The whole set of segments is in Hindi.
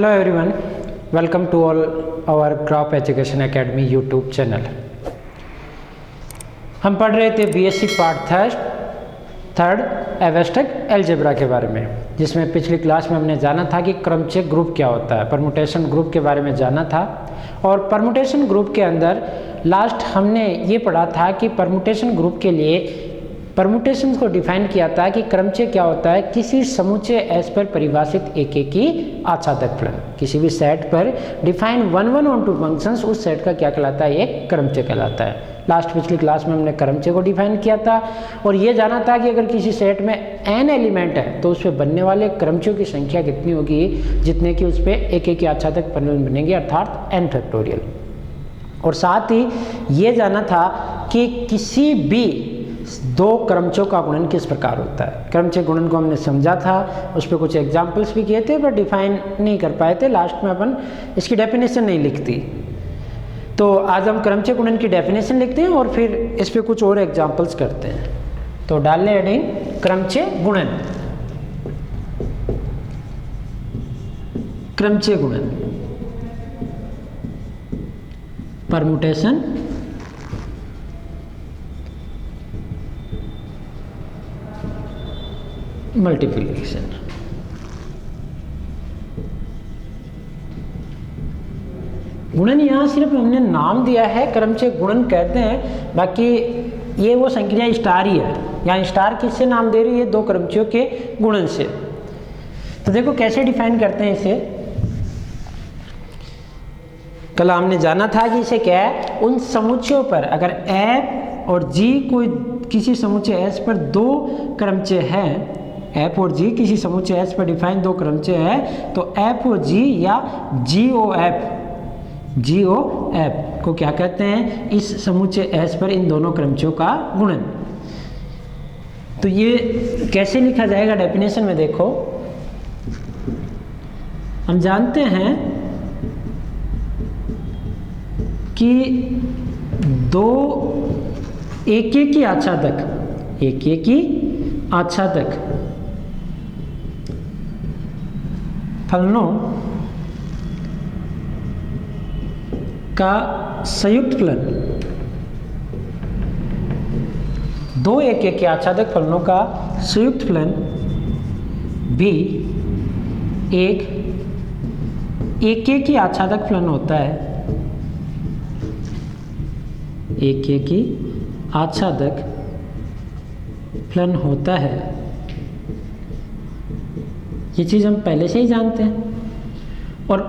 Hello everyone, welcome to all our crop education academy YouTube channel. हम पढ़ रहे थे BSc part third abstract algebra के बारे में, जिसमें पिछली क्लास में हमने जाना था कि क्रमचय ग्रुप क्या होता है, परमुटेशन ग्रुप के बारे में जाना था। और परमुटेशन ग्रुप के अंदर लास्ट हमने ये पढ़ा था कि परमुटेशन ग्रुप के लिए परमुटेशन को डिफाइन किया था कि क्रमचय क्या होता है, किसी समुच्चय एस पर परिभाषित एक की आच्छादक फलन। किसी भी सेट पर डिफाइन 1 ऑन 2 फंक्शंस, उस सेट का क्या कहलाता है, एक क्रमचय कहलाता है। लास्ट पिछली क्लास में हमने क्रमचय को डिफाइन किया था और ये जाना था कि अगर किसी सेट में n एलिमेंट है तो उस पर बनने वाले क्रमचयों की संख्या कितनी होगी, जितने कि उस पर एक की आच्छादक फलन बनेंगे, अर्थात n फैक्टोरियल। और साथ ही ये जाना था कि किसी भी दो क्रमचयों का गुणन किस प्रकार होता है। क्रमचय गुणन को हमने समझा था, उस पर कुछ एग्जाम्पल्स भी किए थे, पर डिफाइन नहीं कर पाए थे। लास्ट में अपन इसकी डेफिनेशन नहीं लिखती, तो आज हम क्रमचय गुणन की डेफिनेशन लिखते हैं और फिर इस पर कुछ और एग्जाम्पल्स करते हैं। तो डाल लें हेडिंग क्रमचय गुणन। क्रमचय गुणन, परमुटेशन, मल्टीप्लिकेशन। गुणन यहाँ सिर्फ हमने नाम दिया है, क्रमचय गुणन कहते हैं, बाकी ये वो संख्या स्टार ही है। यहाँ स्टार किससे नाम दे रही है, दो क्रमचयों के गुणन से। तो देखो कैसे डिफाइन करते हैं इसे। कल हमने जाना था कि इसे क्या है, उन समुच्चयों पर अगर f और g कोई किसी समुच्चय s पर दो क्रमचय हैं, f और g किसी समुच्चय s पर डिफाइन दो क्रमचय है, तो f और g या GOF को क्या कहते हैं, इस समुच्चय S पर इन दोनों क्रमचयों का गुणन। तो ये कैसे लिखा जाएगा, डेफिनेशन में देखो। हम जानते हैं कि दो एक की आच्छादक, एक की आच्छादक फलनों का संयुक्त फलन, दो एक के आच्छादक फलनों का संयुक्त फलन भी एक की आच्छादक फलन होता है। एक की आच्छादक फलन होता है, ये चीज हम पहले से ही जानते हैं। और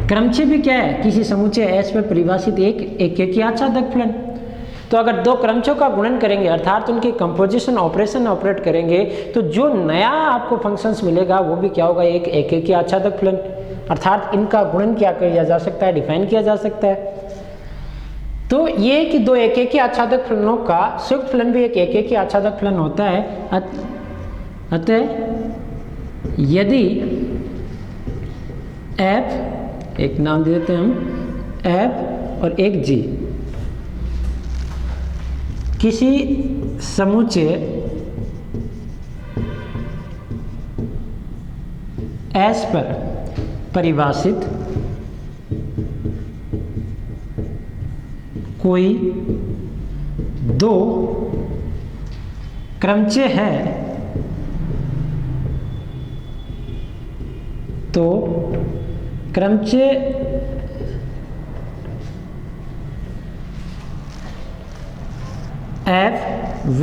क्रमचय भी क्या है, किसी समुच्चय S पर परिभाषित एक की आच्छादक फलन। तो अगर दो क्रमचयों का गुणन करेंगे, अर्थात उनकी कंपोजिशन ऑपरेशन ऑपरेट करेंगे, तो जो नया आपको फंक्शंस मिलेगा वो भी क्या होगा, एक की आच्छादक फलन। अर्थात इनका गुणन क्या किया जा सकता है, डिफाइन किया जा सकता है। तो ये कि दो एक की आच्छादक फलनों का संयुक्त फलन भी एक की आच्छादक फलन होता है। अतः यदि f, एक नाम दे देते हैं हम, f और एक g किसी समुच्चय S पर परिभाषित कोई दो क्रमचय है, तो क्रमचय f व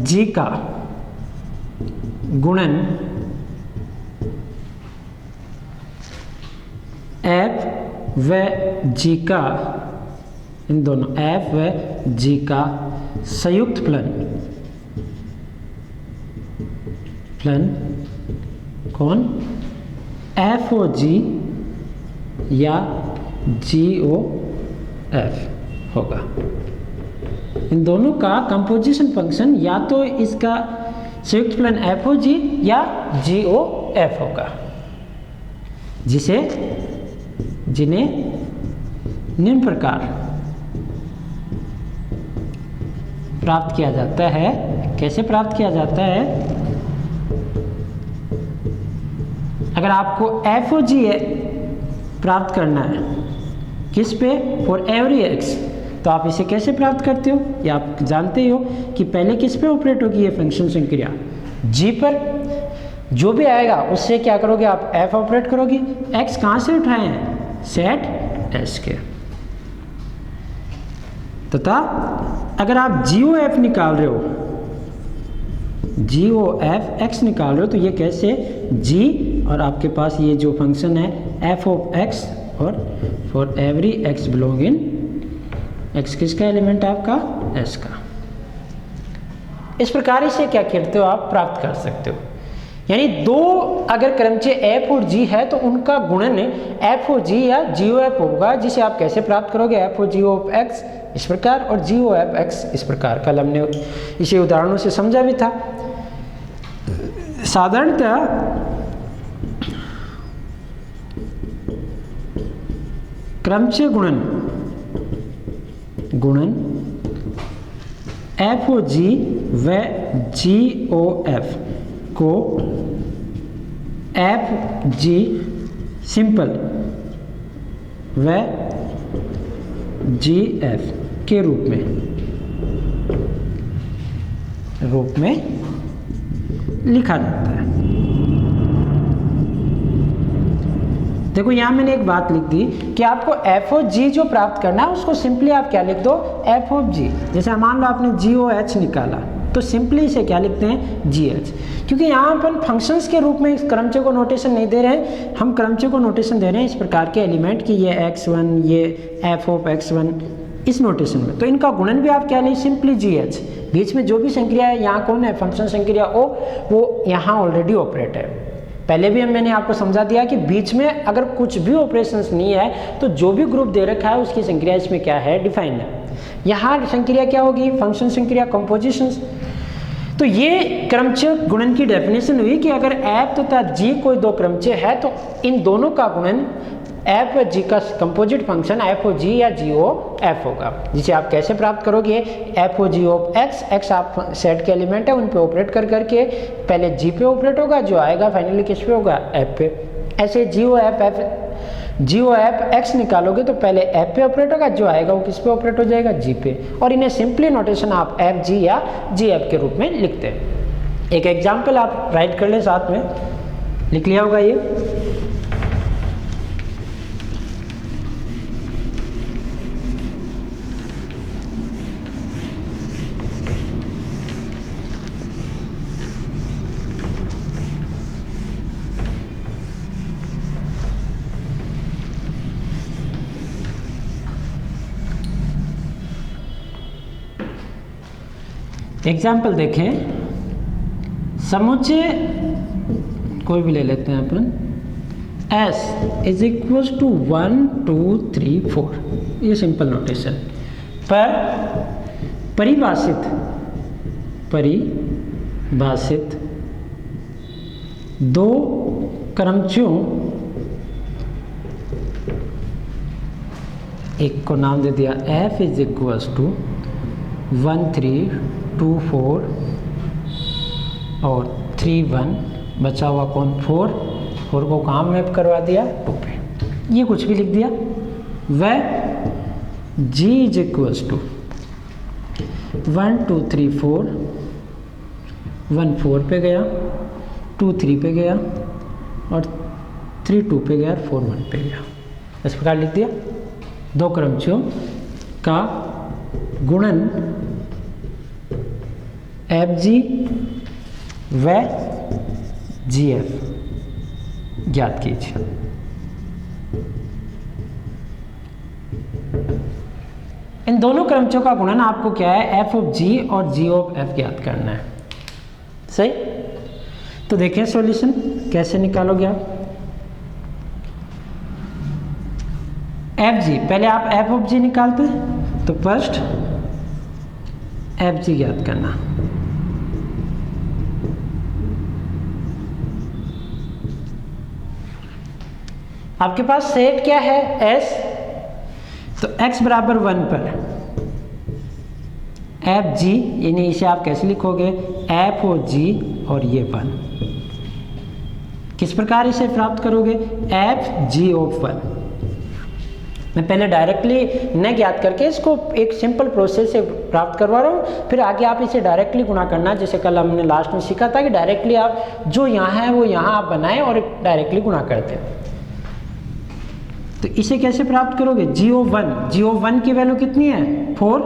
g का गुणन f व g का, इन दोनों f व g का संयुक्त फलन कौन, f और g या GOF होगा। इन दोनों का कंपोजिशन फंक्शन या तो इसका संयुक्त फलन f और g या GOF होगा, जिन्हें निम्न प्रकार प्राप्त किया जाता है। कैसे प्राप्त किया जाता है? अगर आपको एफ ओ जी प्राप्त करना है किस पे, फॉर एवरी एक्स, तो आप इसे कैसे प्राप्त करते हो, ये आप जानते ही हो कि पहले किस पे ऑपरेट होगी ये फंक्शन संक्रिया, जी पर। जो भी आएगा उससे क्या करोगे आप, एफ ऑपरेट करोगे। एक्स कहाँ से उठाए हैं, सेट एस के। तथा अगर आप जी ओ एफ निकाल रहे हो, जी ओ एफ एक्स निकाल रहे हो, तो ये कैसे, जी और आपके पास ये जो फंक्शन है एफ ऑफ एक्स, और for every X belong in x किसका एलिमेंट है आपका, एस का। इस प्रकार इसे क्या करते हो आप, प्राप्त कर सकते हो। यानी दो अगर क्रमचय एफ और जी है तो उनका गुणन एफ ओ जी या जी ओ एफ होगा, जिसे आप कैसे प्राप्त करोगे, एफ ओ जी ओ एफ एक्स इस प्रकार और जी ओ एफ एक्स इस प्रकार। कल हमने इसे उदाहरणों से समझा भी था। साधारणतः क्रमचय गुणन एफ ओ जी व जी ओ एफ को एफ जी सिंपल व जी एफ के रूप में लिखा जाता है। देखो यहाँ मैंने एक बात लिख दी कि आपको एफ ओ जी जो प्राप्त करना है उसको सिंपली आप क्या लिख दो, एफ ऑफ जी। जैसे मान लो आपने जी ओ एच निकाला तो सिंपली इसे क्या लिखते हैं, जी एच। क्योंकि यहाँ अपन फंक्शंस के रूप में इस क्रमचय को नोटेशन नहीं दे रहे हैं, हम क्रमचय को नोटेशन दे रहे हैं इस प्रकार के एलिमेंट कि ये x1, ये एफ ऑफ x1 इस नोटेशन में। तो इनका गुणन भी आप क्या लें, सिंपली जी एच। बीच में जो भी संक्रिया है, यहाँ कौन है, फंक्शन संक्रिया ओ, वो यहाँ ऑलरेडी ऑपरेट है। पहले भी मैंने आपको समझा दिया कि बीच में अगर कुछ भी ऑपरेशंस नहीं है तो जो भी ग्रुप दे रखा है उसकी संक्रिया इसमें क्या है, डिफाइन है। यहाँ संक्रिया क्या होगी, फंक्शन संक्रिया कंपोजिशंस। तो ये क्रमचय गुणन की डेफिनेशन हुई कि अगर एफ तथा जी कोई दो क्रमचय है तो इन दोनों का गुणन एफ जी का कंपोजिट फंक्शन एफ ओ जी या जी ओ एफ होगा, जिसे आप कैसे प्राप्त करोगे, F O G of X, X आप सेट के एलिमेंट है उन पे ऑपरेट कर करके पहले जी पे ऑपरेट होगा, जो आएगा फाइनली किस पे होगा, एफ पे। ऐसे जी ओ एफ एक्स निकालोगे तो पहले एफ पे ऑपरेट होगा, जो आएगा वो किस पे ऑपरेट हो जाएगा, जी पे। और इन्हें सिंपली नोटेशन आप एफ जी या जी एफ के रूप में लिखते हैं। एक एग्जाम्पल आप राइट कर ले, साथ में लिख लिया होगा ये। एग्जाम्पल देखें, समुच्चय कोई भी ले लेते हैं अपन, S इज इक्वल टू 1 2 3 4, ये सिंपल नोटेशन पर परिभाषित दो क्रमचयों, एक को नाम दे दिया F इज इक्वल टू 1 3 2 4 और 3 1, बचा हुआ कौन 4 को कहाँ मैप करवा दिया 2 पे, ये कुछ भी लिख दिया। वह G इज इक्वल्स टू 1 2 3 4, 1 4 पे गया, 2 3 पे गया और 3 2 पे गया, 4 1 पे गया। इस प्रकार लिख दिया। दो क्रमचयों का गुणन एफ जी व जी एफ ज्ञात कीजिए। इन दोनों क्रमचयों का गुणन आपको क्या है, एफ ऑफ जी और जी ऑफ एफ ज्ञात करना है। सही, तो देखें सॉल्यूशन कैसे निकालोगे आप। एफ जी, पहले आप एफ ऑफ जी निकालते हैं, तो फर्स्ट एफ जी ज्ञात करना। आपके पास सेट क्या है, एस, तो x बराबर 1 पर एफ जी, यानी इसे आप कैसे लिखोगे, एफ ओ जी और ये 1 किस प्रकार इसे प्राप्त करोगे, एफ जी ऑफ 1। मैं पहले डायरेक्टली न ज्ञात करके इसको एक सिंपल प्रोसेस से प्राप्त करवा रहा हूँ, फिर आगे आप इसे डायरेक्टली गुणा करना, जैसे कल हमने लास्ट में सीखा था कि डायरेक्टली आप जो यहाँ है वो यहाँ आप बनाएं और डायरेक्टली गुणा करते हैं। तो इसे कैसे प्राप्त करोगे, जी ऑफ 1 की वैल्यू कितनी है 4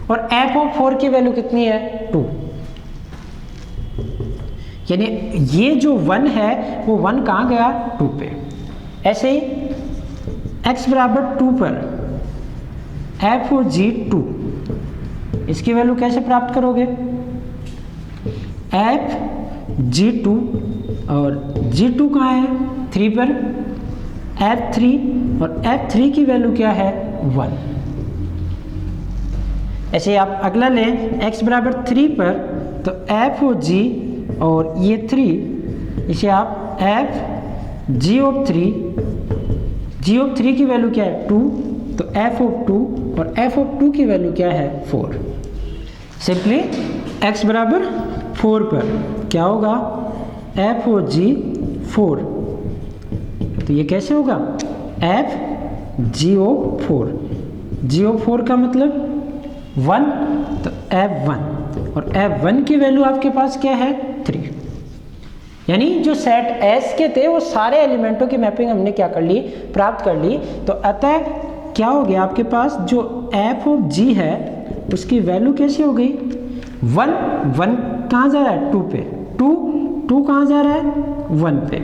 और एफ ऑफ 4 की वैल्यू कितनी है 2। यानी ये जो 1 है वो 1 कहाँ गया 2 पे। ऐसे ही x बराबर 2 पर एफ और जी 2, इसकी वैल्यू कैसे प्राप्त करोगे, एफ जी 2 और जी 2 कहाँ है 3 पर, f3 और f3 की वैल्यू क्या है 1। ऐसे आप अगला लें x बराबर 3 पर, तो f और g और ये 3, इसे आप f g ऑफ 3 की वैल्यू क्या है 2, तो f ऑफ 2 और f ऑफ 2 की वैल्यू क्या है 4। सिंपली x बराबर 4 पर क्या होगा, f और g 4, तो ये कैसे होगा, f जी ओ 4, जी ओ 4 का मतलब 1, तो f1 और f1 की वैल्यू आपके पास क्या है 3। यानी जो सेट S के थे वो सारे एलिमेंटों की मैपिंग हमने क्या कर ली, प्राप्त कर ली। तो अतः क्या हो गया आपके पास जो f ऑफ g है उसकी वैल्यू कैसी हो गई, 1 कहाँ जा रहा है 2 पे, 2 कहाँ जा रहा है 1 पे,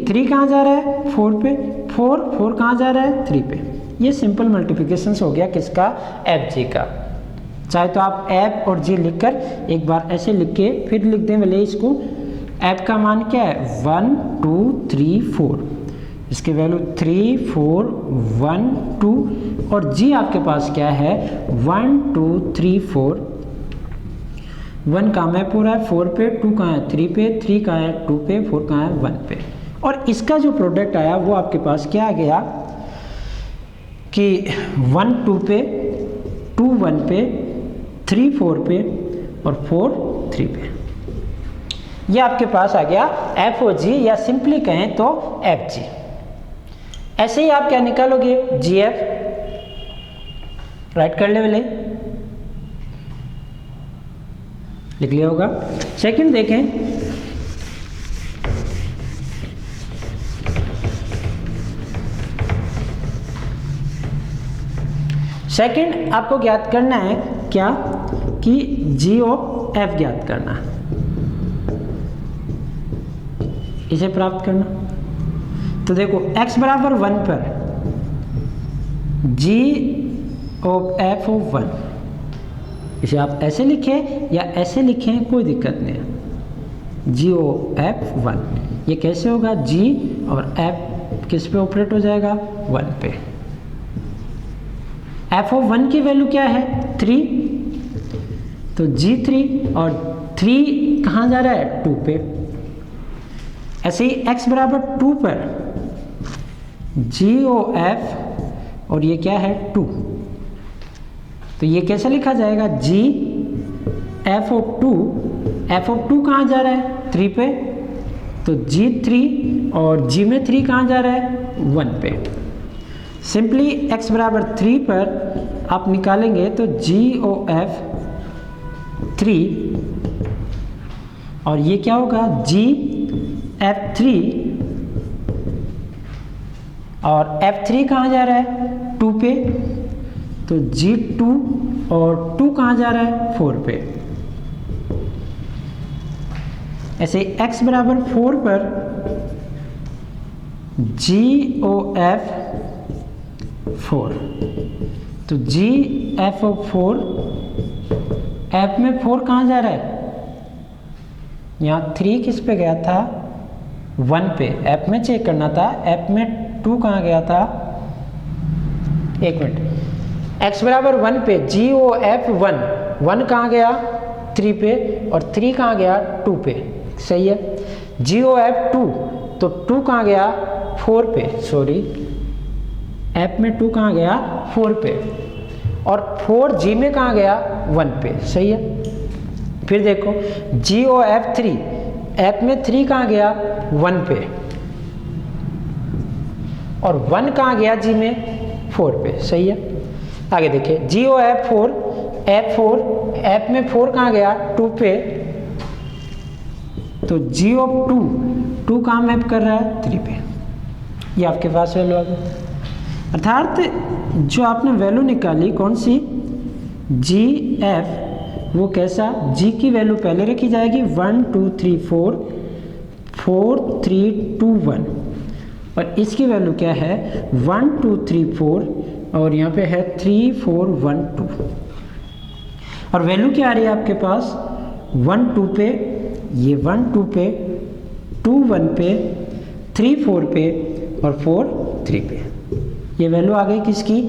3 कहाँ जा रहा है 4 पे, 4 कहाँ जा रहा है 3 पे। ये सिंपल मल्टीप्लिकेशन हो गया किसका, एफ जी का। चाहे तो आप एफ और जी लिखकर एक बार ऐसे लिख के फिर लिख दें भले इसको, एफ का मान क्या है 1 2 3 4, इसकी वैल्यू 3 4 1 2 और जी आपके पास क्या है 1 2 3 4, 1 कहाँ मैप हो रहा है 4 पे, 2 कहाँ है 3 पे, 3 कहाँ है 2 पे, 4 कहाँ है 1 पे। और इसका जो प्रोडक्ट आया वो आपके पास क्या आ गया कि 1 2 पे, 2 1 पे, 3 4 पे और 4 3 पे। ये आपके पास आ गया एफ ओ जी, या सिंपली कहें तो एफ जी। ऐसे ही आप क्या निकालोगे, जी एफ, राइट कर ले भले, लिख लिया होगा। सेकंड देखें, सेकंड आपको ज्ञात करना है क्या कि जी ऑफ एफ ज्ञात करना है, इसे प्राप्त करना। तो देखो x बराबर 1 पर g ऑफ f ऑफ 1, इसे आप ऐसे लिखें या ऐसे लिखें कोई दिक्कत नहीं है, g ऑफ f 1। ये कैसे होगा, g और f किस पे ऑपरेट हो जाएगा 1 पे। f ऑफ 1 की वैल्यू क्या है 3, तो g3 और 3 कहाँ जा रहा है 2 पे। ऐसे ही x बराबर 2 पर जी ओ एफ और ये क्या है 2, तो ये कैसे लिखा जाएगा, जी एफ ऑफ 2, एफ ऑफ 2 कहाँ जा रहा है 3 पे, तो g3 और g में 3 कहाँ जा रहा है 1 पे। सिंपली x बराबर 3 पर आप निकालेंगे तो जी ओ एफ 3 और ये क्या होगा जी F3 और F3 कहाँ जा रहा है 2 पे, तो G2 और 2 कहाँ जा रहा है 4 पे। ऐसे x बराबर 4 पर GOF 4, तो GF ऑफ 4, F में 4 कहाँ जा रहा है, यहाँ 3 किस पे गया था 1 पे, ऐप में चेक करना था, ऐप में 2 कहाँ गया था, एक मिनट, x बराबर 1 पे जी ओ एफ 1 कहाँ गया 3 पे और 3 कहाँ गया 2 पे, सही है। जी ओ एफ 2, तो 2 कहाँ गया 4 पे, सॉरी ऐप में 2 कहाँ गया 4 पे और 4 जी में कहाँ गया 1 पे, सही है। फिर देखो जी ओ एफ 3, एफ में 3 कहाँ गया 1 पे, और 1 कहाँ गया जी में 4 पे, सही है। आगे देखिए GOF4 F4, F में 4 कहाँ गया 2 पे, तो GOF2 कहाँ मैप कर रहा है 3 पे, ये आपके पास वैल्यू आ गई। अर्थात जो आपने वैल्यू निकाली कौन सी GF, वो कैसा, G की वैल्यू पहले रखी जाएगी 1 2 3 4 4 3 2 1, और इसकी वैल्यू क्या है 1 2 3 4, और यहाँ पे है 3 4 1 2, और वैल्यू क्या आ रही है आपके पास 1 2 पे, ये 1 2 पे, 2 1 पे, 3 4 पे, और 4 3 पे। ये वैल्यू आ गई किसकी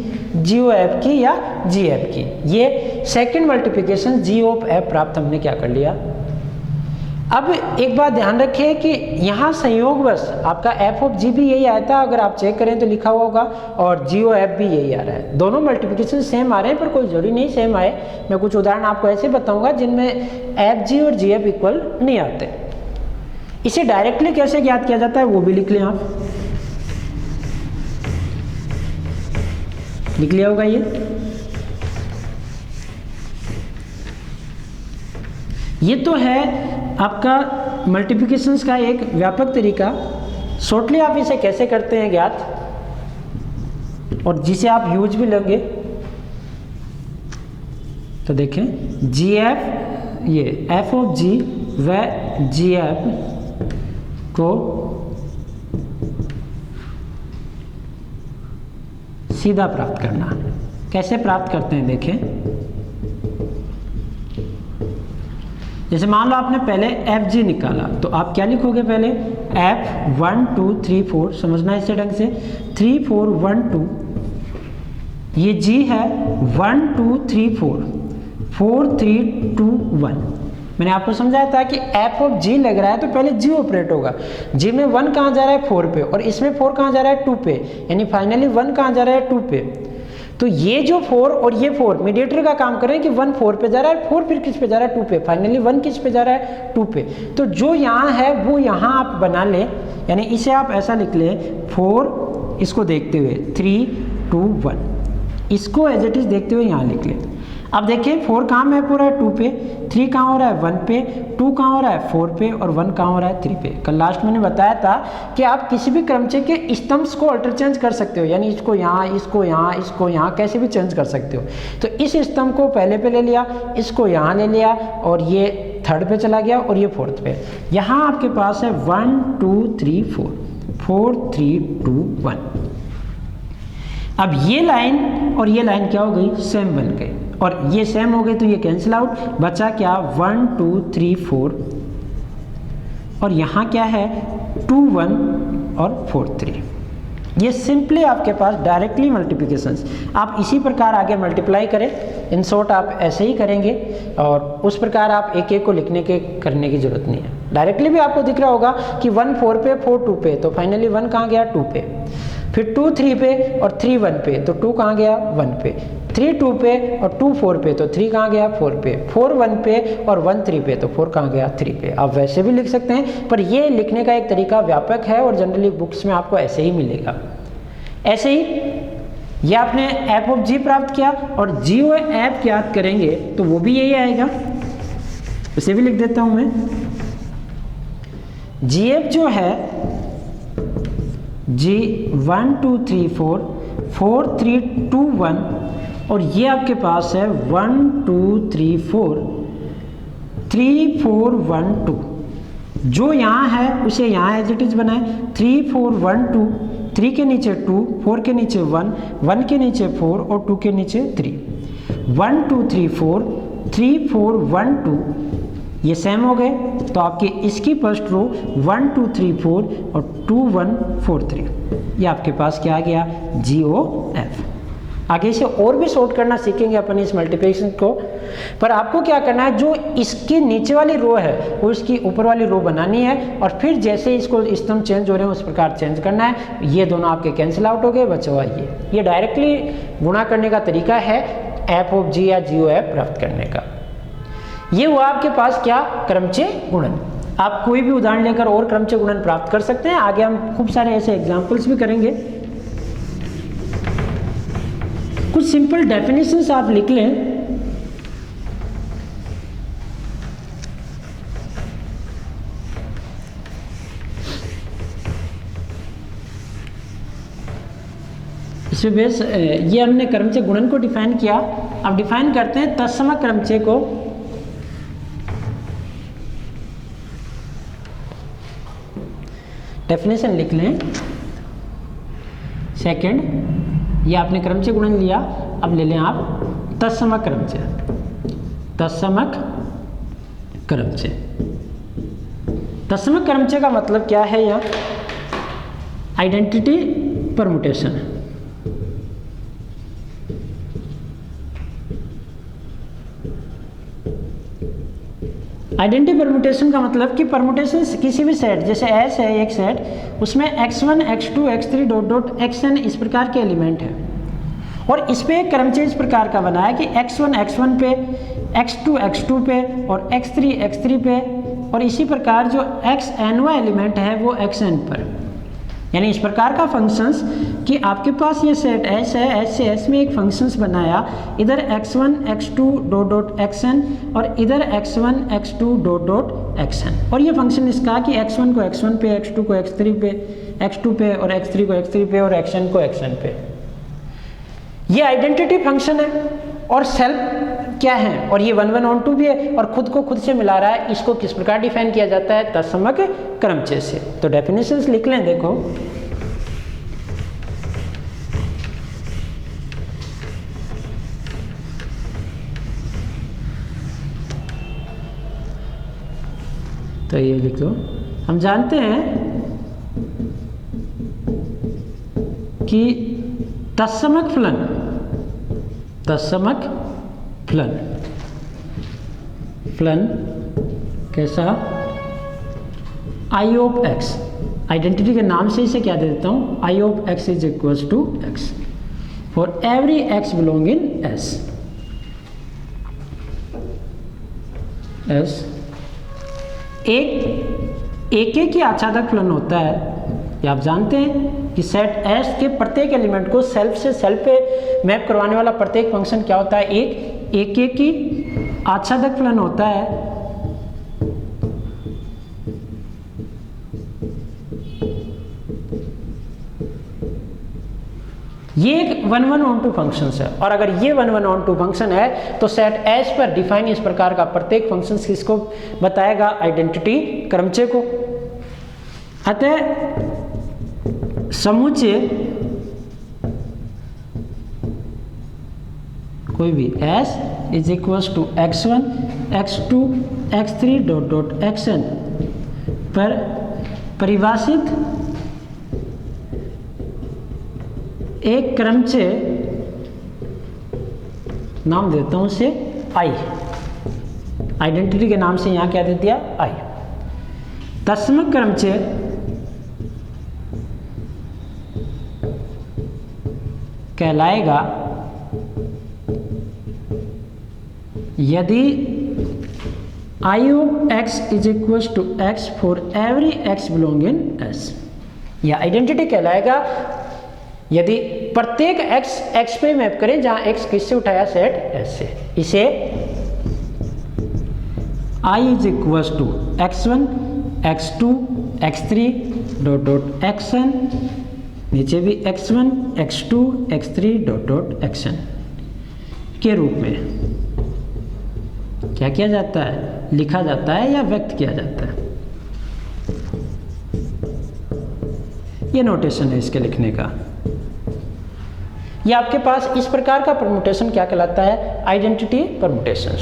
GOF की या GF की। ये सेकंड मल्टीप्लिकेशन GOF प्राप्त हमने क्या कर लिया। अब एक बात ध्यान रखिए कि यहाँ संयोगवश आपका F(G) भी यही आया था, अगर आप चेक करें तो लिखा हुआ होगा, और GOF भी यही आ रहा है। दोनों मल्टीप्लिकेशन सेम आ रहे हैं, पर कोई जरूरी नहीं सेम आए। मैं कुछ उदाहरण आपको ऐसे बताऊंगा जिनमें F(G) और GF इक्वल नहीं आते। इसे डायरेक्टली कैसे ज्ञात किया जाता है वो भी लिख लें आप, लिख लिया होगा ये तो है आपका मल्टीप्लिकेशंस का एक व्यापक तरीका। शॉर्टली आप इसे कैसे करते हैं ज्ञात, और जिसे आप यूज भी लेंगे। तो देखें GF, ये F(G) व GF को सीधा प्राप्त करना। कैसे प्राप्त करते हैं देखें, जैसे मान लो आपने पहले F(G) निकाला, तो आप क्या लिखोगे पहले F 1 2 3 4, समझना इसे ढंग से 3 4 1 2, ये G है 1 2 3 4 4 3 2 1। मैंने आपको समझाया था कि F(G) लग रहा है तो पहले G ऑपरेट होगा। G में 1 कहाँ जा रहा है 4 पे, और इसमें 4 कहाँ जा रहा है 2 पे, यानी फाइनली 1 कहाँ जा रहा है 2 पे। तो ये जो 4 और ये 4 मीडिएटर का काम कर रहे हैं कि 1 4 पे जा रहा है, 4 फिर किस पे जा रहा है 2 पे, फाइनली 1 किस पे जा रहा है 2 पे। तो जो यहाँ है वो यहाँ आप बना लें, यानी इसे आप ऐसा लिख लें 4 इसको देखते हुए 3 2 1, इसको एज इट इज देखते हुए यहाँ लिख लें। अब देखिए 4 कहाँ मैप हो रहा है 2 पे, 3 कहाँ हो रहा है 1 पे, 2 कहाँ हो रहा है 4 पे, और 1 कहाँ हो रहा है 3 पे। कल लास्ट मैंने बताया था कि आप किसी भी क्रमचय के स्तंभ को अल्टरचेंज कर सकते हो, यानी इसको यहाँ इसको यहाँ इसको यहाँ कैसे भी चेंज कर सकते हो। तो इस स्तंभ को पहले पे ले लिया, इसको यहाँ ले लिया, और ये थर्ड पे चला गया, और ये फोर्थ पे। यहाँ आपके पास है 1 2 3 4 4 3 2 1। अब ये लाइन और ये लाइन क्या हो गई सेम बन गई, और ये सेम हो गई तो ये कैंसिल आउट, बचा क्या 1 2 3 4, और यहाँ क्या है 2 1 और 4 3। ये सिंपली आपके पास डायरेक्टली मल्टीप्लिकेशंस। आप इसी प्रकार आगे मल्टीप्लाई करें, इन शॉर्ट आप ऐसे ही करेंगे, और उस प्रकार आप एक एक को लिखने के करने की जरूरत नहीं है। डायरेक्टली भी आपको दिख रहा होगा कि 1 4 पे 4 2 पे, तो फाइनली 1 कहाँ गया 2 पे, फिर 2 3 पे और 3 1 पे, तो 2 कहाँ गया 1 पे, 3 2 पे और 2 4 पे, तो 3 कहाँ गया 4 पे, 4 1 पे और 1 3 पे, तो 4 कहाँ गया 3 पे। आप वैसे भी लिख सकते हैं, पर ये लिखने का एक तरीका व्यापक है और जनरली बुक्स में आपको ऐसे ही मिलेगा। ऐसे ही ये आपने F(G) प्राप्त किया, और GOF याद करेंगे तो वो भी यही आएगा। इसे भी लिख देता हूं मैं, GF जो है G 1 2 3 4 4 3 2 1, और ये आपके पास है 1 2 3 4 3 4 1 2। जो यहाँ है उसे यहाँ एज इट इज बनाए 3 4 1 2, 3 के नीचे 2, 4 के नीचे 1, 1 के नीचे 4 और 2 के नीचे 3, 1 2 3 4 3 4 1 2। ये सेम हो गए, तो आपके इसकी फर्स्ट रो 1 2 3 4 और 2 1 4 3, ये आपके पास क्या आ गया GOF। आगे से और भी शॉर्ट करना सीखेंगे अपन इस मल्टीप्लिकेशन को, पर आपको क्या करना है, जो इसकी नीचे वाली रो है वो इसकी ऊपर वाली रो बनानी है, और फिर जैसे इसको स्तंभ चेंज हो रहे हैं उस प्रकार चेंज करना है। ये दोनों आपके कैंसिल आउट हो गए, बचा हुआ ये डायरेक्टली गुणा करने का तरीका है F(G) या GOF प्राप्त करने का। ये हुआ आपके पास क्या क्रमचय गुणन। आप कोई भी उदाहरण लेकर और क्रमचय गुणन प्राप्त कर सकते हैं। आगे हम खूब सारे ऐसे एग्जाम्पल्स भी करेंगे। कुछ सिंपल डेफिनेशंस आप लिख लें। इसमें बेस ये हमने क्रमचय गुणन को डिफाइन किया। अब डिफाइन करते हैं तत्समक क्रमचय को। डेफिनेशन लिख लें। सेकंड, ये आपने क्रमचय गुणन लिया, अब ले लें आप तत्समक क्रमचय। तत्समक क्रमचय, तत्समक क्रमचय का मतलब क्या है? यहाँ आइडेंटिटी परमुटेशन। आइडेंटिटी परमुटेशन का मतलब कि परमुटेशन किसी भी सेट, जैसे एस है एक सेट, उसमें x1 x2 x3 dot dot xn इस प्रकार के एलिमेंट हैं और इस पे एक क्रमचय इस प्रकार का बना है कि x1 x1 पे, x2 x2 पे और x3 x3 पे और इसी प्रकार जो xnवा एलिमेंट है वो xn पर। यानी इस प्रकार का फंक्शंस कि आपके पास ये सेट S है, S से S में एक फंक्शंस बनाया, इधर x1 x2 dot dot xn और इधर x1 x2 dot dot xn और ये फंक्शन इसका कि x1 को x1 पे, x2 को x3 पे, x2 पे और x3 को x3 पे और xn को xn पे। ये आइडेंटिटी फंक्शन है और सेल्फ क्या है, और ये 1 1 ऑन 2 भी है और खुद को खुद से मिला रहा है। इसको किस प्रकार डिफाइन किया जाता है? तत्समक क्रमचय से। तो डेफिनेशंस लिख लें। देखो, तो ये लिख दो। हम जानते हैं कि तत्समक फलन, तत्समक फलन, फलन कैसा? आई ऑफ एक्स, आइडेंटिटी के नाम से इसे क्या दे देता हूं? I of X is equals to X for every X belong in S. S एक ही आच्छादक फलन होता है। ये आप जानते हैं कि सेट एस के प्रत्येक एलिमेंट को सेल्फ से सेल्फ पे मैप करवाने वाला प्रत्येक फंक्शन क्या होता है? एक ही आच्छादक फलन होता है। ये एक 1 1 ऑन 2 फंक्शन है और अगर ये 1 1 ऑन 2 फंक्शन है तो सेट एस पर डिफाइन इस प्रकार का प्रत्येक फंक्शन किसको बताएगा? आइडेंटिटी क्रमचय को। अतः समुच्चय कोई भी s is equals to x1 x2 x3 dot dot xn पर परिभाषित एक क्रमचय, नाम देता हूं उसे I, आइडेंटिटी के नाम से यहां क्या दे दिया? I। तत्समक क्रमचय कहलाएगा यदि I of x is equal to x for every x belong in S। यह आइडेंटिटी कहलाएगा यदि प्रत्येक x पे मैप करें जहां x किससे उठाया? सेट S से। इसे I is equal to x1 x2 x3 dot dot xn, नीचे भी x1 x2 x3 dot dot xn के रूप में क्या किया जाता है? लिखा जाता है या व्यक्त किया जाता है। ये नोटेशन है इसके लिखने का। ये आपके पास इस प्रकार का परमुटेशन क्या कहलाता है? Identity permutation.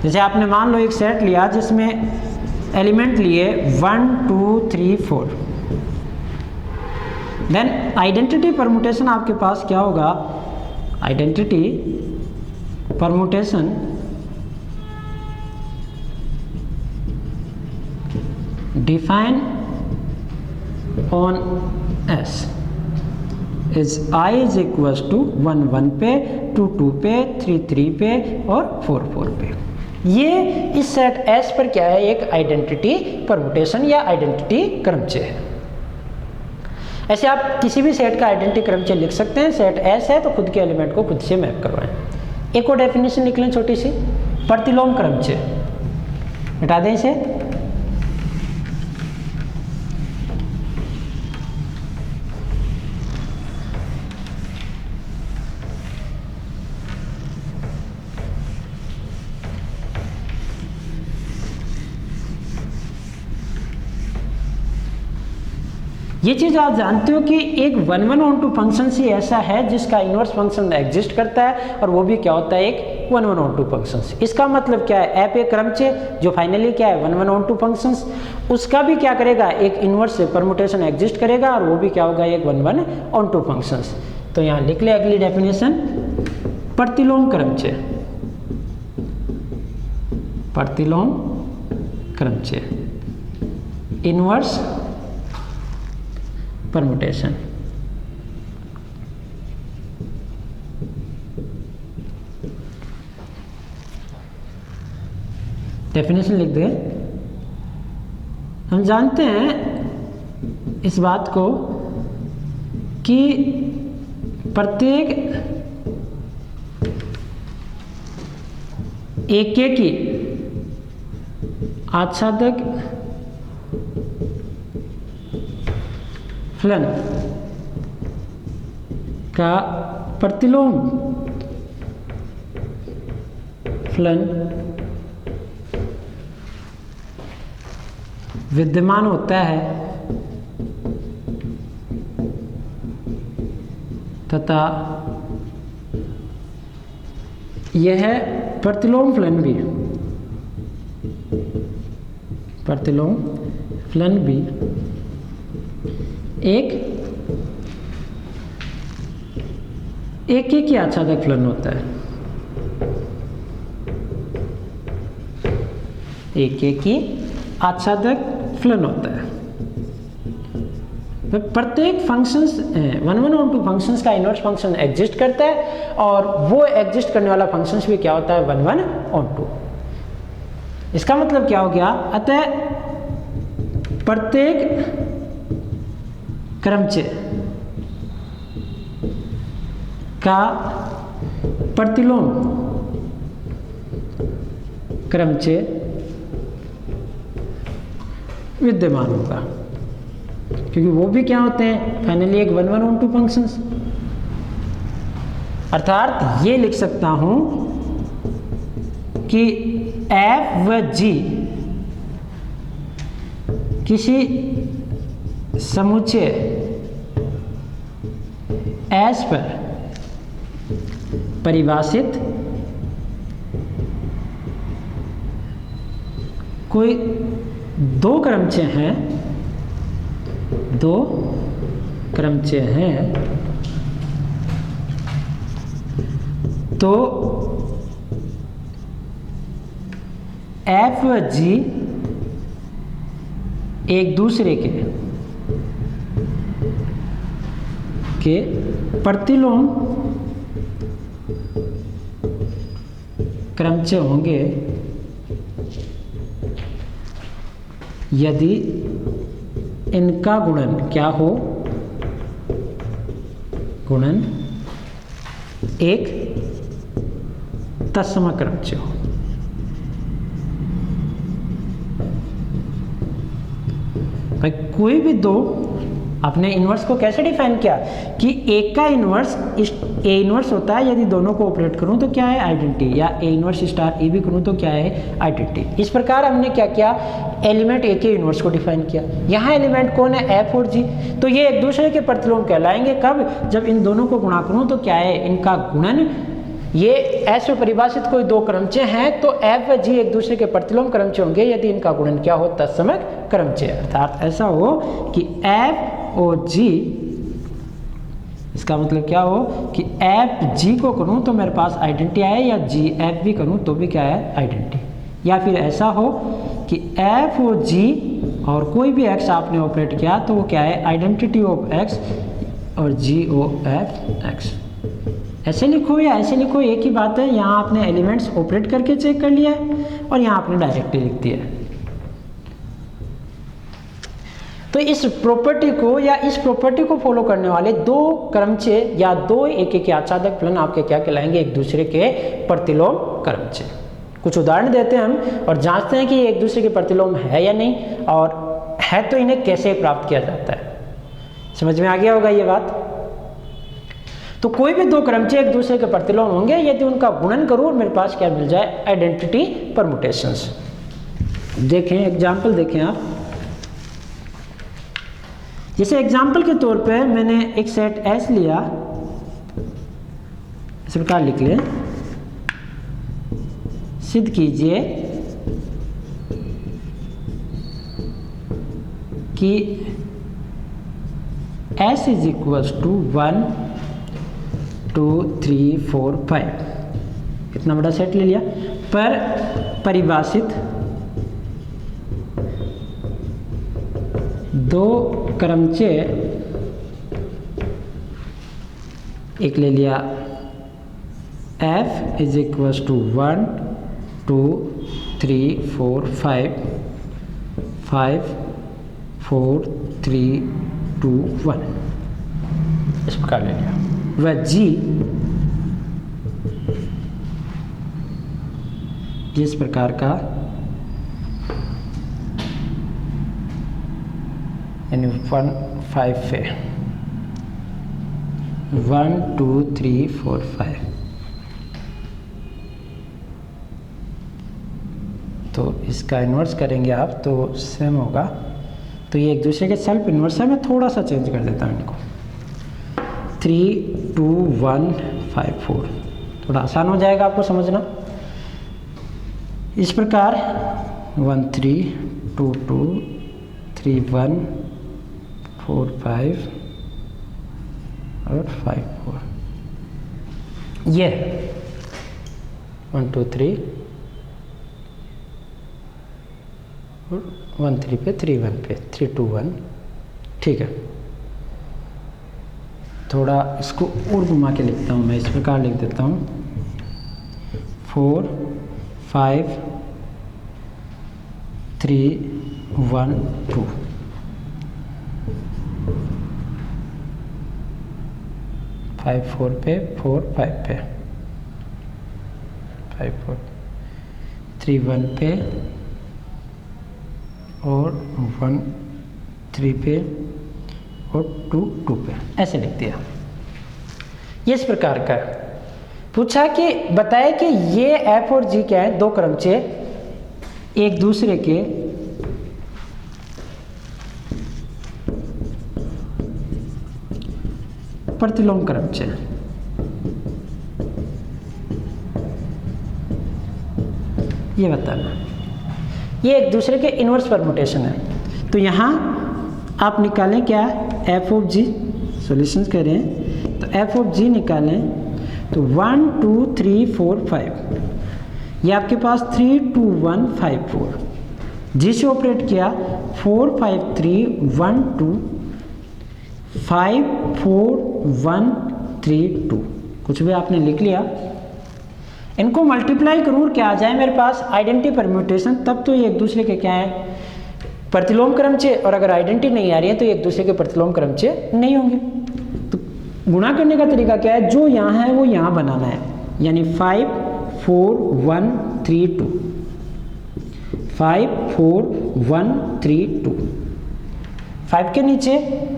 जैसे आपने मान लो एक सेट लिया जिसमें एलिमेंट लिए 1 2 3 4, देन आइडेंटिटी परमुटेशन आपके पास क्या होगा? Identity permutation define on S is I is equal to 1 1 पे, 2 2 पे, 3 3 पे और 4 4 पे। ये इस सेट S पर क्या है, एक आइडेंटिटी परमुटेशन या आइडेंटिटी क्रमचय है। ऐसे आप किसी भी सेट का आइडेंटिटी क्रमचय लिख सकते हैं। सेट S है तो खुद के एलिमेंट को खुद से मैप करवाएं। एक और डेफिनेशन लिख लें छोटी सी, प्रतिलोम क्रमचय। मिटा दें इसे। ये चीज़ आप जानते हो कि एक 1-1-on-2 फंक्शन ही ऐसा है जिसका इनवर्स फंक्शन एग्जिस्ट करता है, और वो भी क्या होता है, एक 1-1-on-2 फंक्शन। इसका मतलब क्या है, एफ एक क्रमचय जो फाइनली क्या है 1-1-on-2 फंक्शन, उसका भी क्या करेगा, एक इनवर्स परमुटेशन एग्जिस्ट करेगा, और वो भी क्या होगा, एक 1-1-on-2 फंक्शन। तो यहाँ लिख ले अगली डेफिनेशन, प्रतिलोम क्रमचय। प्रतिलोम क्रमचय, इनवर्स परमुटेशन। डेफिनेशन लिख दे। हम जानते हैं इस बात को कि प्रत्येक एकेकी आच्छादक फलन का प्रतिलोम फलन विद्यमान होता है तथा यह प्रतिलोम फलन भी एक ही आच्छादक फलन होता है। एक ही आच्छादक फलन होता है। तो प्रत्येक फंक्शंस 1-1-on-2 फंक्शंस का इनवर्स फंक्शन एग्जिस्ट करता है, और वो एग्जिस्ट करने वाला फंक्शंस भी क्या होता है, 1-1-on-2। इसका मतलब क्या हो गया, अतः प्रत्येक क्रमचय का प्रतिलोम क्रमचय विद्यमान होगा, क्योंकि वो भी क्या होते हैं, फाइनली एक 1-1-on-2 फंक्शंस। अर्थात ये लिख सकता हूं कि f व g किसी समुच्चय S पर परिभाषित कोई दो क्रमचय हैं, तो f व g एक दूसरे के प्रतिलोम क्रमचय होंगे यदि इनका गुणन क्या हो, गुणन एक तत्सम क्रमचय हो। भाई कोई भी दो, आपने इनवर्स को कैसे डिफाइन किया कि एक का इनवर्स ए इनवर्स होता है यदि दोनों को ऑपरेट करूं तो क्या है, आइडेंटिटी, या ए इनवर्स स्टार ए भी करूं तो क्या है, आइडेंटिटी। इस प्रकार हमने क्या किया, एलिमेंट ए के इनवर्स को डिफाइन किया। यहाँ एलिमेंट कौन है, एफ और जी, तो ये एक दूसरे के प्रतिलोम कहलाएंगे कब, जब इन दोनों को गुणा करूं तो क्या है, इनका गुणन। ये एस में परिभाषित कोई दो क्रमचय हैं तो एफ व जी एक दूसरे के प्रतिलोम क्रमचय होंगे यदि इनका गुणन क्या हो, तत्समक क्रमचय। अर्थात ऐसा हो कि एफ और जी, इसका मतलब क्या हो कि एफ जी को करूं तो मेरे पास आइडेंटिटी आए, या जी एफ भी करूं तो भी क्या है, आइडेंटिटी। या फिर ऐसा हो कि एफ ओ जी और कोई भी एक्स आपने ऑपरेट किया तो वो क्या है, आइडेंटिटी ऑफ एक्स और जी ओ एफ एक्स। ऐसे लिखो या ऐसे लिखो, एक ही बात है। यहाँ आपने एलिमेंट्स ऑपरेट करके चेक कर लिया है और यहाँ आपने डायरेक्टली लिख दिया है। तो इस प्रॉपर्टी को या इस प्रॉपर्टी को फॉलो करने वाले दो क्रमचय या दो एक एक आच्छादक फलन आपके क्या कहलाएंगे, एक दूसरे के प्रतिलोम क्रमचय। कुछ उदाहरण देते हैं हम और जांचते हैं कि ये एक दूसरे के प्रतिलोम है या नहीं, और है तो इन्हें कैसे प्राप्त किया जाता है। समझ में आ गया होगा ये बात। तो कोई भी दो क्रमचय एक दूसरे के प्रतिलोम होंगे यदि उनका गुणन करूं और मेरे पास क्या मिल जाए, आइडेंटिटी परमुटेशंस। देखें एग्जाम्पल देखें आप। जैसे एग्जाम्पल के तौर पे मैंने एक सेट एस लिया, इस प्रकार लिख लें, सिद्ध कीजिए कि S इज इक्वल्स टू 1 2 3 4 5, इतना बड़ा सेट ले लिया, पर परिभाषित दो क्रमचय एक ले लिया F इज इक्वल्स टू 1 2 3 4 5 5 4 3 2 1, इस प्रकार ले लिया। वह G जिस प्रकार का यानी 1 5 पे 1 2 3 4 5, तो इसका इन्वर्स करेंगे आप तो सेम होगा। तो ये एक दूसरे के सेल्फ इन्वर्स है। मैं थोड़ा सा चेंज कर देता हूँ इनको, 3 2 1 5 4, थोड़ा आसान हो जाएगा आपको समझना। इस प्रकार 1 3 2 2 3 1 4 5 और 5 4, ये 1 2 3 और 1 3 पे 3 1 पे 3 2 1, ठीक है। थोड़ा इसको और घुमा के लिखता हूँ मैं, इस प्रकार लिख देता हूँ 4 5 3 1 2, 5 4 पे 4 5 पे 5 4 3 1 पे और 1 3 पे और 2 2 पे, ऐसे लिख दिया। ये इस प्रकार का पूछा कि बताए कि ये F और G क्या है, दो क्रमचय एक दूसरे के प्रतिलोम क्रमचय। ये बताना, ये एक दूसरे के इनवर्स परमुटेशन है। तो यहाँ आप निकालें क्या, F ऑफ G, सॉल्यूशन करें तो F ऑफ G निकालें तो 1 2 3 4 5, ये आपके पास 3 2 1 5 4, G से ऑपरेट किया 4 5 3 1 2 5 4 1 3 2, कुछ भी आपने लिख लिया। इनको मल्टीप्लाई करूँ क्या आ जाए मेरे पास, आइडेंटिटी परम्यूटेशन, तब तो ये एक दूसरे के क्या है, प्रतिलोम क्रमचय, और अगर आइडेंटिटी नहीं आ रही है तो एक दूसरे के प्रतिलोम क्रमचय नहीं होंगे। तो गुणा करने का तरीका क्या है, जो यहाँ है वो यहाँ बनाना है, यानी 5 4 1 3 2, 5 4 1 3 2, 5 के नीचे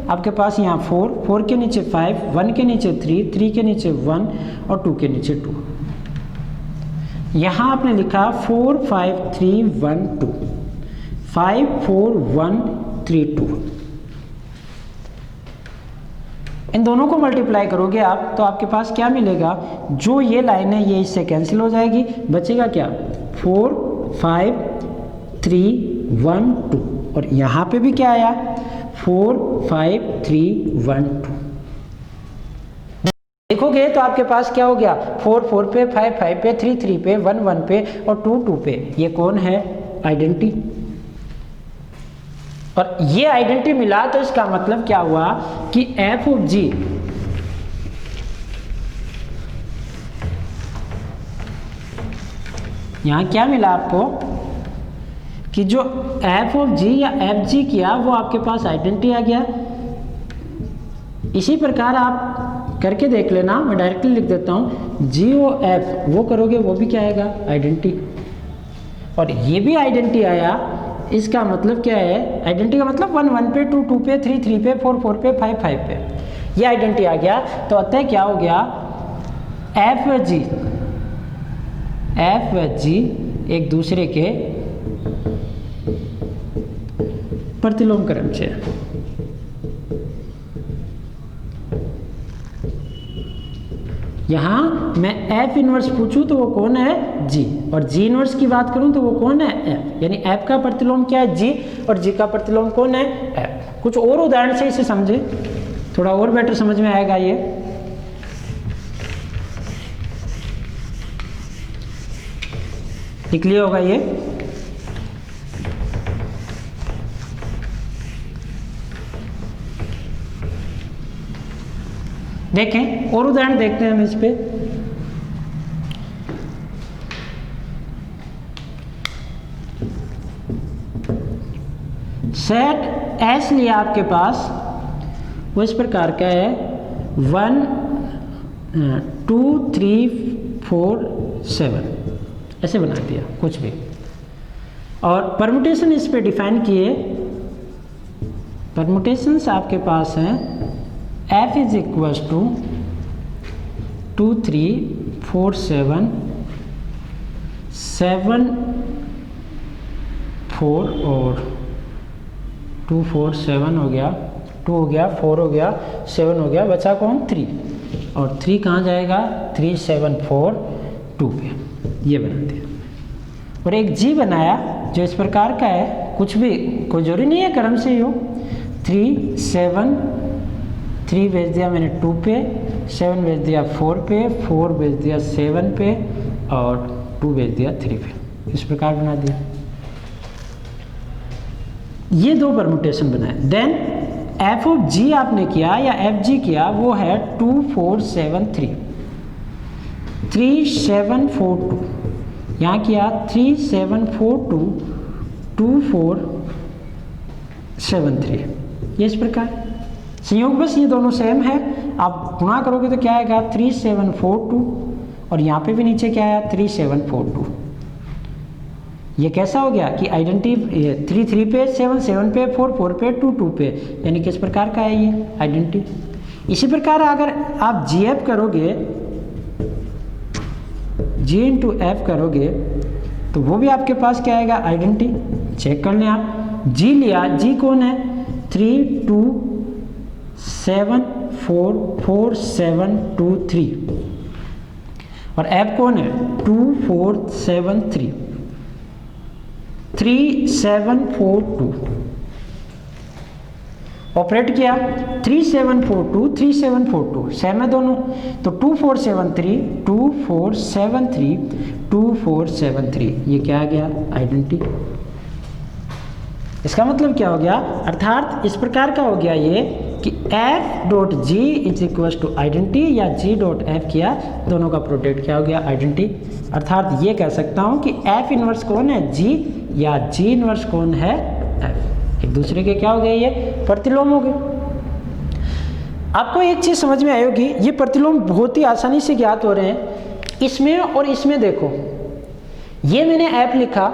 आपके पास यहाँ 4, 4 के नीचे 5, 1 के नीचे 3, 3 के नीचे 1 और 2 के नीचे 2। यहाँ आपने लिखा 4 5 3 1 2, 5 4 1 3 2। इन दोनों को मल्टीप्लाई करोगे आप तो आपके पास क्या मिलेगा, जो ये लाइन है ये इससे कैंसिल हो जाएगी, बचेगा क्या 4 5 3 1 2, और यहाँ पे भी क्या आया 4 5 3 1 2। देखोगे तो आपके पास क्या हो गया, 4 4 पे 5 5 पे 3 3 पे 1 1 पे और 2 2 पे। ये कौन है, आइडेंटिटी। और ये आइडेंटिटी मिला तो इसका मतलब क्या हुआ कि F ऑफ G यहाँ क्या मिला आपको कि जो एफ ऑफ जी या एफ जी किया वो आपके पास आइडेंटिटी आ गया। इसी प्रकार आप करके देख लेना, मैं डायरेक्टली लिख देता हूँ, जी ओ एफ वो करोगे वो भी क्या आएगा, आइडेंटिटी। और ये भी आइडेंटिटी आया, इसका मतलब क्या है, आइडेंटिटी का मतलब 1 1 पे, 2 2 पे, 3 3 पे, 4 4 पे, 5 5 पे, ये आइडेंटिटी आ गया। तो अतः क्या हो गया, एफ जी एक दूसरे के प्रतिलोम क्रम से। यहाँ मैं एफ इनवर्स पूछूं तो वो कौन है, जी, और जी इनवर्स की बात करूं तो वो कौन है, एफ। यानी एफ का प्रतिलोम क्या है, जी, और जी का प्रतिलोम कौन है, एफ। कुछ और उदाहरण से इसे समझे, थोड़ा और बेटर समझ में आएगा ये। क्लियर होगा ये। देखें और उदाहरण देखते हैं हम इस पे। सेट एस लिया आपके पास, वो इस प्रकार का है 1 2 3 4 7, ऐसे बना दिया कुछ भी। और परमुटेशन इस पे डिफाइन किए, परमुटेशंस आपके पास हैं f इज इक्वल्स टू 2 3 4 7 7 4 और 2 4 7 हो गया, 2 हो गया, 4 हो गया, 7 हो गया, बचा कौन, 3, और 3 कहाँ जाएगा, 3 7 4 2 पे, ये बना दिया। और एक जी बनाया जो इस प्रकार का है, कुछ भी कोई जरूरी नहीं है क्रम से ही हो, 3 7 3 भेज दिया मैंने 2 पे, 7 भेज दिया 4 पे, 4 भेज दिया 7 पे, और 2 भेज दिया 3 पे, इस प्रकार बना दिया। ये दो परमुटेशन बनाए। देन एफ ऑफ जी आपने किया या एफ जी किया, वो है 2 4 7 3 3 7 4 2, यहाँ किया 3 7 4 2 2 4 7 3, ये इस प्रकार संयोग, बस ये दोनों सेम है। आप गुणा करोगे तो क्या आएगा, 3 7 4 2, और यहाँ पे भी नीचे क्या आया, 3 7 4 2। ये कैसा हो गया कि आइडेंटिटी 3 3 पे, 7 7 पे, 4 4 पे, 2 2 पे, यानी किस प्रकार का है ये आइडेंटिटी। इसी प्रकार अगर आप जी एफ करोगे, जी इंटू एफ करोगे, तो वो भी आपके पास क्या आएगा, आइडेंटिटी। चेक कर लें आप, जी लिया, जी कौन है, 3 2 7 4 4 7 2 3, और एफ कौन है, 2 4 7 3 3 7 4 2। ऑपरेट किया 3 7 4 2 3 7 4 2, सेम है दोनों, तो 2 4 7 3 2 4 7 3 2 4 7 3, ये क्या आ गया, आइडेंटिटी। इसका मतलब क्या हो गया, अर्थात इस प्रकार का हो गया ये कि f dot G is equal to identity, या g डॉट एफ किया, दोनों का प्रोडक्ट क्या हो गया, आइडेंटिटी। अर्थात ये कह सकता हूँ कि f इनवर्स कौन है, g, या g इनवर्स कौन है, f। एक दूसरे के क्या हो गए, ये प्रतिलोम हो गए। आपको एक चीज़ समझ में आई होगी, ये प्रतिलोम बहुत ही आसानी से ज्ञात हो रहे हैं। इसमें और इसमें देखो, ये मैंने f लिखा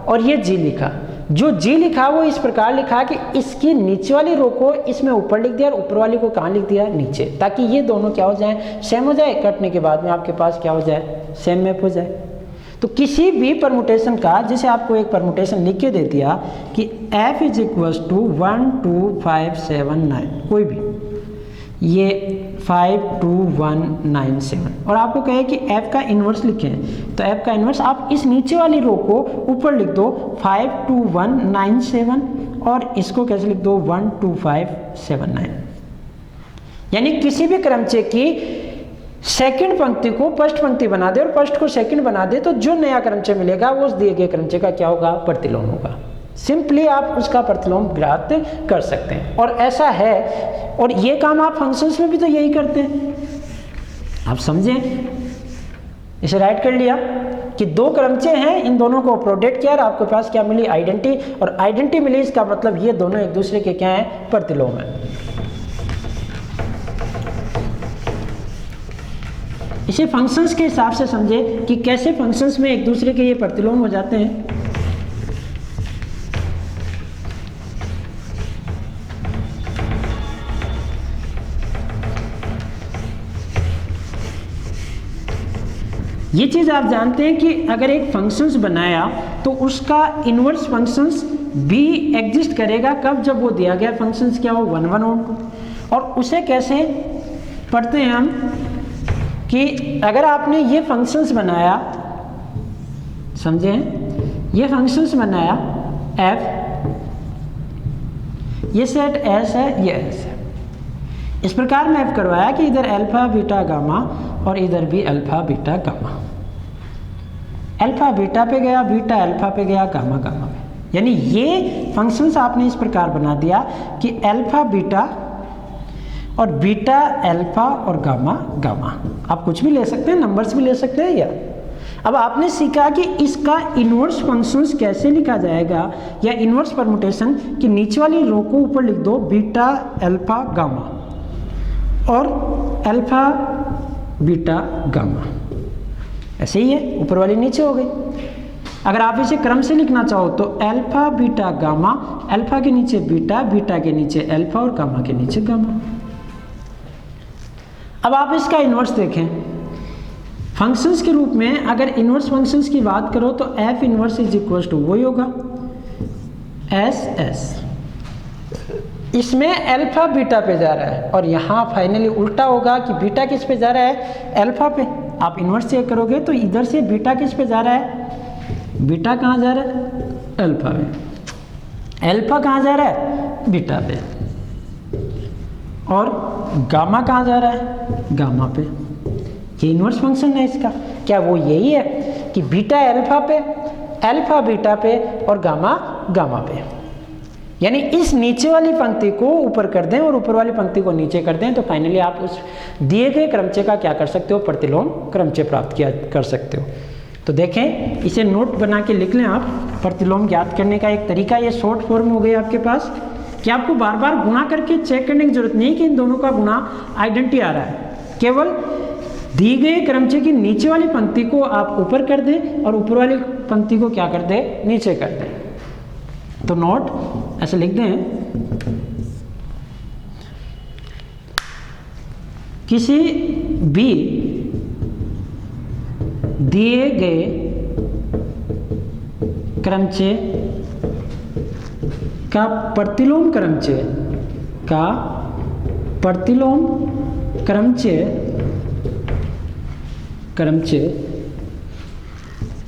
और ये g लिखा। जो जी लिखा वो इस प्रकार लिखा कि इसकी नीचे वाली रो को इसमें ऊपर लिख दिया और ऊपर वाली को कहाँ लिख दिया, नीचे, ताकि ये दोनों क्या हो जाए, सेम हो जाए, कटने के बाद में आपके पास क्या हो जाए, सेम मैप हो जाए। तो किसी भी परमुटेशन का, जैसे आपको एक परमुटेशन लिख के दे दिया कि f इज इक्वल्स टू 1 2 5 7 9, कोई भी, ये 5 2 1 9 7, और आपको कहे कि f का इन्वर्स लिखें, तो f का इन्वर्स आप इस नीचे वाली रो को ऊपर लिख दो 5 2 1 9 7, और इसको कैसे लिख दो 1 2 5 7 9। यानी किसी भी क्रमचय की सेकंड पंक्ति को फर्स्ट पंक्ति बना दे और फर्स्ट को सेकंड बना दे, तो जो नया क्रमचय मिलेगा वो उस दिए गए क्रमचय का क्या होगा, प्रतिलोम होगा। सिंपली आप उसका प्रतिलोम ज्ञात कर सकते हैं, और ऐसा है, और ये काम आप फंक्शंस में भी तो यही करते हैं, आप समझें। इसे राइट कर लिया कि दो क्रमचे हैं, इन दोनों को प्रोडक्ट किया और आपके पास क्या मिली, आइडेंटिटी, और आइडेंटिटी मिली, इसका मतलब ये दोनों एक दूसरे के क्या हैं, प्रतिलोम है। इसे फंक्शंस के हिसाब से समझे कि कैसे फंक्शंस में एक दूसरे के ये प्रतिलोम हो जाते हैं। ये चीज़ आप जानते हैं कि अगर एक फंक्शंस बनाया तो उसका इनवर्स फंक्शंस भी एग्जिस्ट करेगा, कब, जब वो दिया गया फंक्शंस क्या हो, 1 1 और 2। और उसे कैसे पढ़ते हैं हम कि अगर आपने ये फंक्शंस बनाया, समझे, ये फंक्शंस बनाया f, ये सेट s है, ये s है, इस प्रकार मैप करवाया कि इधर अल्फा बीटा गामा और इधर भी alpha beta gamma, alpha beta पे गया, बीटा अल्फा पे गया, गामा गामा पे। यानी ये फंक्शंस आपने इस प्रकार बना दिया कि अल्फा बीटा और बीटा अल्फा और गामा गामा। आप कुछ भी ले सकते हैं, नंबर्स भी ले सकते हैं। या अब आपने सीखा कि इसका इनवर्स फंक्शंस कैसे लिखा जाएगा, या इनवर्स परमुटेशन, कि नीचे वाली रो को ऊपर लिख दो बीटा अल्फा गामा और अल्फा बीटा गामा, ऐसे ही है, ऊपर वाली नीचे हो गई। अगर आप इसे क्रम से लिखना चाहो तो अल्फा बीटा गामा, अल्फा के नीचे बीटा, बीटा के नीचे अल्फा और गामा के नीचे गामा। अब आप इसका इन्वर्स देखें फंक्शंस के रूप में। अगर इन्वर्स फंक्शंस की बात करो तो F inverse is equal to वही होगा एस एस, इसमें अल्फा बीटा पे जा रहा है और यहाँ फाइनली उल्टा होगा कि बीटा किस पे जा रहा है, अल्फा पे। आप इन्वर्स चेक करोगे तो इधर से बीटा किस पे जा रहा है, बीटा कहाँ जा रहा है, अल्फा पे। अल्फा कहाँ जा रहा है, बीटा पे। और गामा कहाँ जा रहा है, गामा पे। ये इन्वर्स फंक्शन है इसका। क्या वो यही है कि बीटा अल्फा पे, अल्फा बीटा पे और गामा गामा पे। यानी इस नीचे वाली पंक्ति को ऊपर कर दें और ऊपर वाली पंक्ति को नीचे कर दें तो फाइनली आप उस दिए गए क्रमचय का क्या कर सकते हो, प्रतिलोम क्रमचय प्राप्त किया कर सकते हो। तो देखें, इसे नोट बना के लिख लें आप। प्रतिलोम ज्ञात करने का एक तरीका, ये शॉर्ट फॉर्म हो गई आपके पास कि आपको बार बार गुणा करके चेक करने की जरूरत नहीं कि इन दोनों का गुणा आइडेंटिटी आ रहा है। केवल दी गए क्रमचय की नीचे वाली पंक्ति को आप ऊपर कर दें और ऊपर वाली पंक्ति को क्या कर दें, नीचे कर दें। तो नोट ऐसे लिख दें, किसी भी दिए गए क्रमचय का प्रतिलोम क्रमचय का प्रतिलोम क्रमचय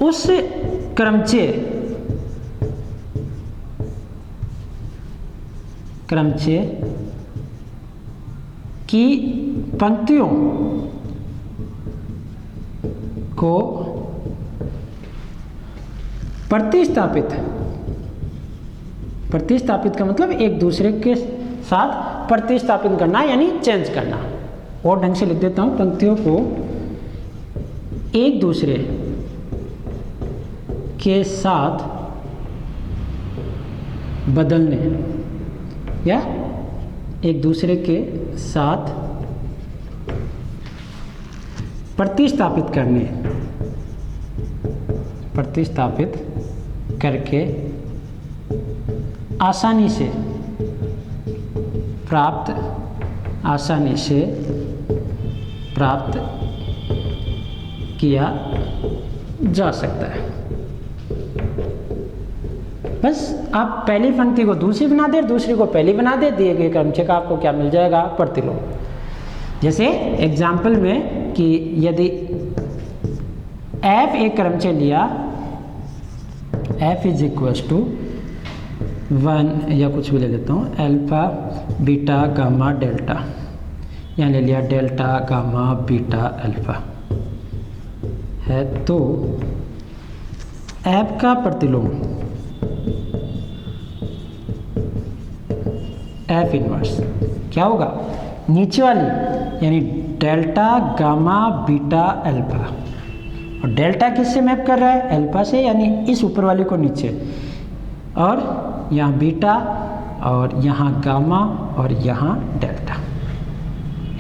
उस क्रमचय की पंक्तियों को प्रतिस्थापित का मतलब एक दूसरे के साथ प्रतिस्थापित करना यानी चेंज करना। और ढंग से लिख देता हूं, पंक्तियों को एक दूसरे के साथ बदलने या एक दूसरे के साथ प्रतिस्थापित करके आसानी से प्राप्त किया जा सकता है। बस आप पहली पंक्ति को दूसरी बना दे, दूसरी को पहली बना दे, दिए गए क्रमचय का आपको क्या मिल जाएगा, प्रतिलोम। जैसे एग्जाम्पल में कि यदि f एक क्रमचय लिया, f इज इक्वल टू 1 या कुछ भी ले लेता हूँ, अल्फा बीटा गामा डेल्टा, यहाँ ले लिया डेल्टा गामा बीटा अल्फा है, तो f का प्रतिलोम f इनवर्स क्या होगा, नीचे वाली यानी डेल्टा गामा बीटा अल्फा और डेल्टा किससे मैप कर रहा है, अल्फा से, यानी इस ऊपर वाले को नीचे, और यहाँ बीटा और यहाँ गामा और यहाँ डेल्टा,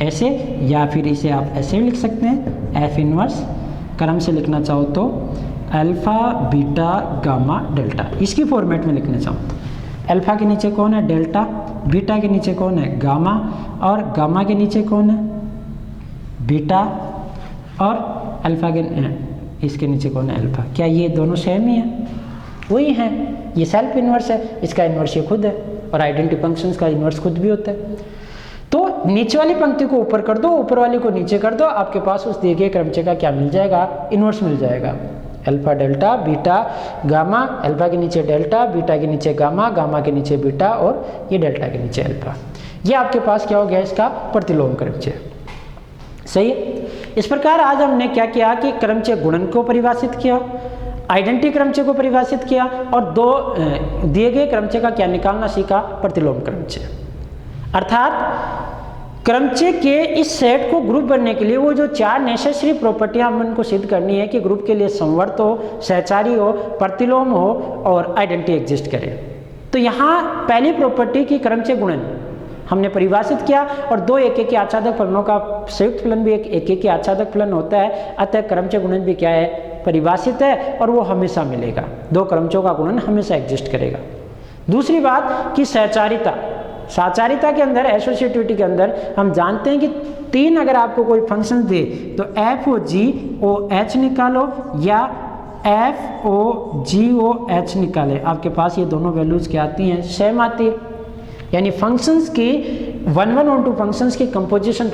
ऐसे। या फिर इसे आप ऐसे भी लिख सकते हैं, एफ इनवर्स क्रम से लिखना चाहो तो अल्फा बीटा गामा डेल्टा, इसकी फॉर्मेट में लिखना चाहो तो अल्फा के नीचे कौन है, डेल्टा, बीटा के नीचे कौन है, गामा, और गामा के नीचे कौन है, बीटा, और अल्फा के इसके नीचे कौन है, अल्फा। क्या ये दोनों सेम ही है? वही है, ये सेल्फ इन्वर्स है, इसका इन्वर्स ये खुद है, और आइडेंटिटी फंक्शंस का इन्वर्स खुद भी होता है। तो नीचे वाली पंक्ति को ऊपर कर दो, ऊपर वाली को नीचे कर दो, आपके पास उस दिए गए क्रमचय का क्या मिल जाएगा, इन्वर्स मिल जाएगा। Alpha delta beta gamma, alpha के नीचे डेल्टा, बीटा के नीचे गामा, गामा के नीचे बीटा, और ये डेल्टा के नीचे अल्फा। ये आपके पास क्या हो गया, इसका प्रतिलोम क्रमचय। सही है। इस प्रकार आज हमने क्या किया कि क्रमचय गुणन को परिभाषित किया, आइडेंटिटी क्रमचय को परिभाषित किया, और दो दिए गए क्रमचय का क्या निकालना सीखा, प्रतिलोम क्रमचय। अर्थात क्रमचय के इस सेट को ग्रुप बनने के लिए वो जो 4 नेसेसरी प्रॉपर्टियां हम उनको सिद्ध करनी है कि ग्रुप के लिए समवर्त हो, सहचारी हो, प्रतिलोम हो और आइडेंटिटी एग्जिस्ट करे। तो यहाँ पहली प्रॉपर्टी की क्रमचय गुणन हमने परिभाषित किया, और 2 एक-एक आच्छादक फलनों का संयुक्त फलन भी एक आच्छादक फलन होता है, अतः क्रमचय गुणन भी क्या है, परिभाषित है, और वो हमेशा मिलेगा, 2 क्रमचयों का गुणन हमेशा एग्जिस्ट करेगा। दूसरी बात कि सहचारिता, साचारिता के अंदर, एसोसिएटिविटी के अंदर हम जानते हैं कि 3 अगर आपको कोई फंक्शन दे तो एफ ओ जी ओ एच निकालो या एफ ओ जी ओ एच निकाले, आपके पास ये दोनों वैल्यूज क्या आती हैं, सेम आती है। यानी फंक्शंस की 1 1 और 2 फंक्शंस की कंपोजिशन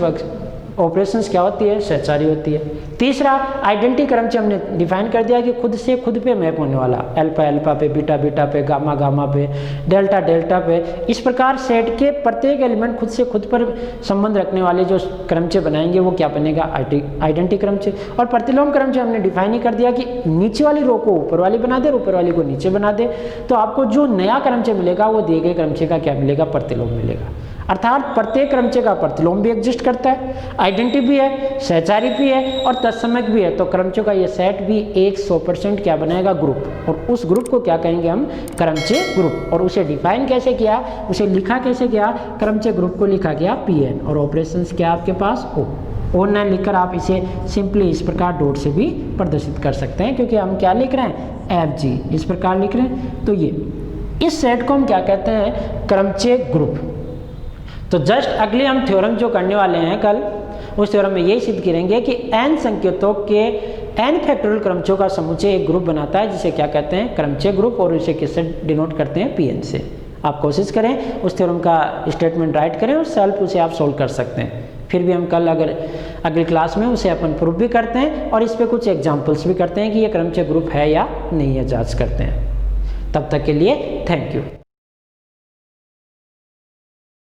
ऑपरेशंस क्या होती है, सहचारी होती है। तीसरा आइडेंटिटी क्रमचय हमने डिफाइन कर दिया कि खुद से खुद पे मैप होने वाला, अल्फा अल्फा पे, बीटा बीटा पे, गामा गामा पे, डेल्टा डेल्टा पे। इस प्रकार सेट के प्रत्येक एलिमेंट खुद से खुद पर संबंध रखने वाले जो क्रमचय बनाएंगे वो क्या बनेगा, आइडेंटिटी क्रमचय। और प्रतिलोम क्रमचय हमने डिफाइन ही कर दिया कि नीचे वाली रो को ऊपर वाली बना दे, ऊपर वाली को नीचे बना दे, तो आपको जो नया क्रमचय मिलेगा वो दिए गए क्रमचय का क्या मिलेगा, प्रतिलोम मिलेगा। अर्थात प्रत्येक क्रमचय का प्रतिलोम भी एग्जिस्ट करता है, आइडेंटिटी भी है, सहचारी भी है और तत्समक भी है। तो क्रमचयों का ये सेट भी 100% क्या बनाएगा, ग्रुप, और उस ग्रुप को क्या कहेंगे हम, क्रमचय ग्रुप। और उसे डिफाइन कैसे किया, उसे लिखा कैसे गया, क्रमचय ग्रुप को लिखा गया Pn, और ऑपरेशंस क्या आपके पास O न लिखकर आप इसे सिंपली इस प्रकार डॉट से भी प्रदर्शित कर सकते हैं, क्योंकि हम क्या लिख रहे हैं, Fg इस प्रकार लिख रहे हैं। तो ये इस सेट को हम क्या कहते हैं, क्रमचय ग्रुप। तो जस्ट अगले हम थ्योरम जो करने वाले हैं कल, उस थ्योरम में यही सिद्ध करेंगे कि n संकेतों के n फैक्टोरियल क्रमचयों का समुच्चय एक ग्रुप बनाता है, जिसे क्या कहते हैं, क्रमचय ग्रुप, और इसे किससे डिनोट करते हैं, Pn से। आप कोशिश करें उस थ्योरम का स्टेटमेंट राइट करें और सेल्फ उसे आप सोल्व कर सकते हैं। फिर भी हम कल अगर अगली क्लास में उसे अपन प्रूफ भी करते हैं और इस पर कुछ एग्जाम्पल्स भी करते हैं कि ये क्रमचय ग्रुप है या नहीं है, जाँच करते हैं। तब तक के लिए थैंक यू।